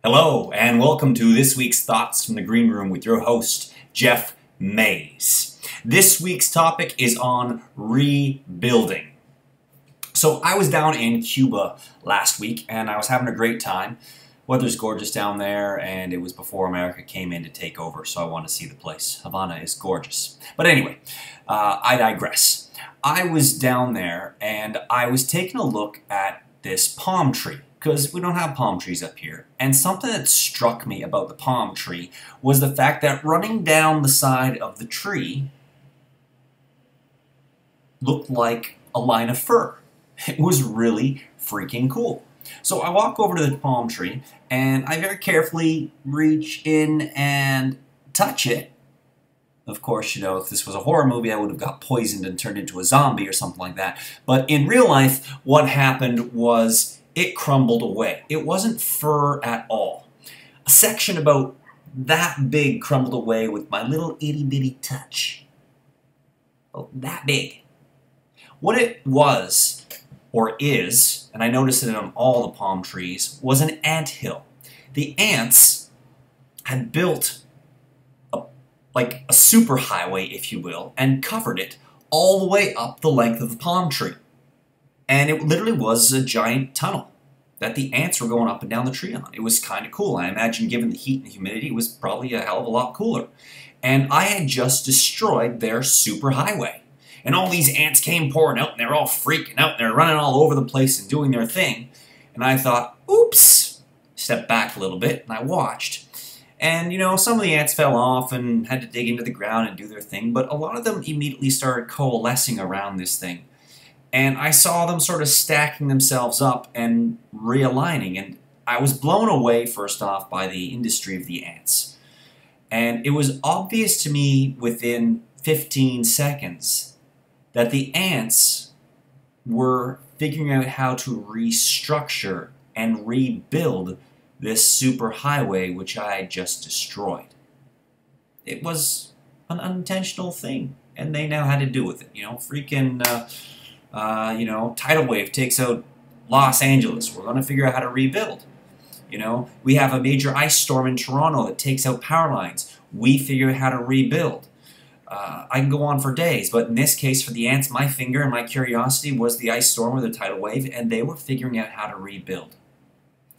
Hello, and welcome to this week's Thoughts from the Green Room with your host, Jeff Mays. This week's topic is on rebuilding. So I was down in Cuba last week, and I was having a great time. Weather's gorgeous down there, and it was before America came in to take over, so I wanted to see the place. Havana is gorgeous. But anyway, I digress. I was down there, and I was taking a look at this palm tree, because we don't have palm trees up here. And something that struck me about the palm tree was the fact that running down the side of the tree looked like a line of fur. It was really freaking cool. So I walk over to the palm tree and I very carefully reach in and touch it. Of course, you know, if this was a horror movie, I would have got poisoned and turned into a zombie or something like that. But in real life, what happened was it crumbled away. It wasn't fur at all. A section about that big crumbled away with my little itty-bitty touch. Oh, that big. What it was, or is, and I noticed it on all the palm trees, was an anthill. The ants had built like a superhighway, if you will, and covered it all the way up the length of the palm tree. And it literally was a giant tunnel that the ants were going up and down the tree on. It was kind of cool. I imagine given the heat and humidity, it was probably a hell of a lot cooler. And I had just destroyed their superhighway. And all these ants came pouring out, and they were all freaking out, and they're running all over the place and doing their thing. And I thought, oops, stepped back a little bit, and I watched. And, you know, some of the ants fell off and had to dig into the ground and do their thing, but a lot of them immediately started coalescing around this thing. And I saw them sort of stacking themselves up and realigning, and I was blown away, first off, by the industry of the ants. And it was obvious to me within 15 seconds that the ants were figuring out how to restructure and rebuild this superhighway which I had just destroyed. It was an unintentional thing, and they now had to do with it. You know, freaking, you know, tidal wave takes out Los Angeles. We're going to figure out how to rebuild. You know, we have a major ice storm in Toronto that takes out power lines. We figure out how to rebuild. I can go on for days, but in this case, for the ants, my finger and my curiosity was the ice storm or the tidal wave, and they were figuring out how to rebuild.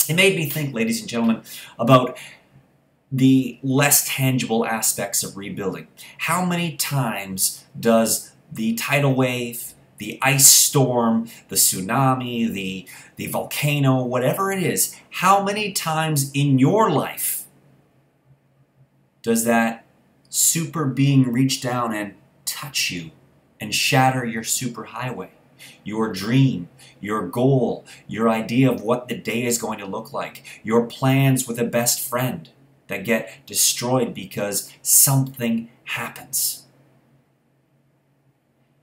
It made me think, ladies and gentlemen, about the less tangible aspects of rebuilding. How many times does the tidal wave, the ice storm, the tsunami, the volcano, whatever it is, how many times in your life does that super being reach down and touch you and shatter your superhighway? Your dream, your goal, your idea of what the day is going to look like, your plans with a best friend that get destroyed because something happens.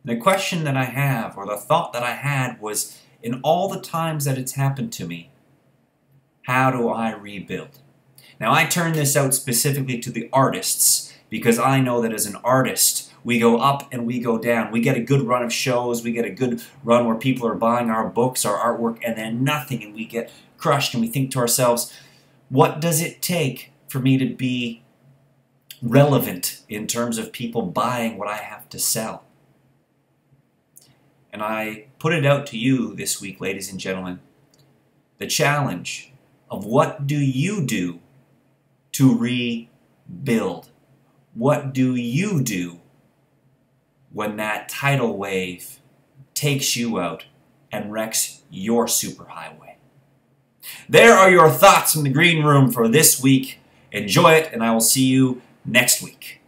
The question that I have, or the thought that I had, was in all the times that it's happened to me, how do I rebuild? Now I turn this out specifically to the artists because I know that as an artist, we go up and we go down. We get a good run of shows. We get a good run where people are buying our books, our artwork, and then nothing, and we get crushed, and we think to ourselves, what does it take for me to be relevant in terms of people buying what I have to sell? And I put it out to you this week, ladies and gentlemen, the challenge of what do you do to rebuild? What do you do when that tidal wave takes you out and wrecks your superhighway? There are your thoughts from the Green Room for this week. Enjoy it, and I will see you next week.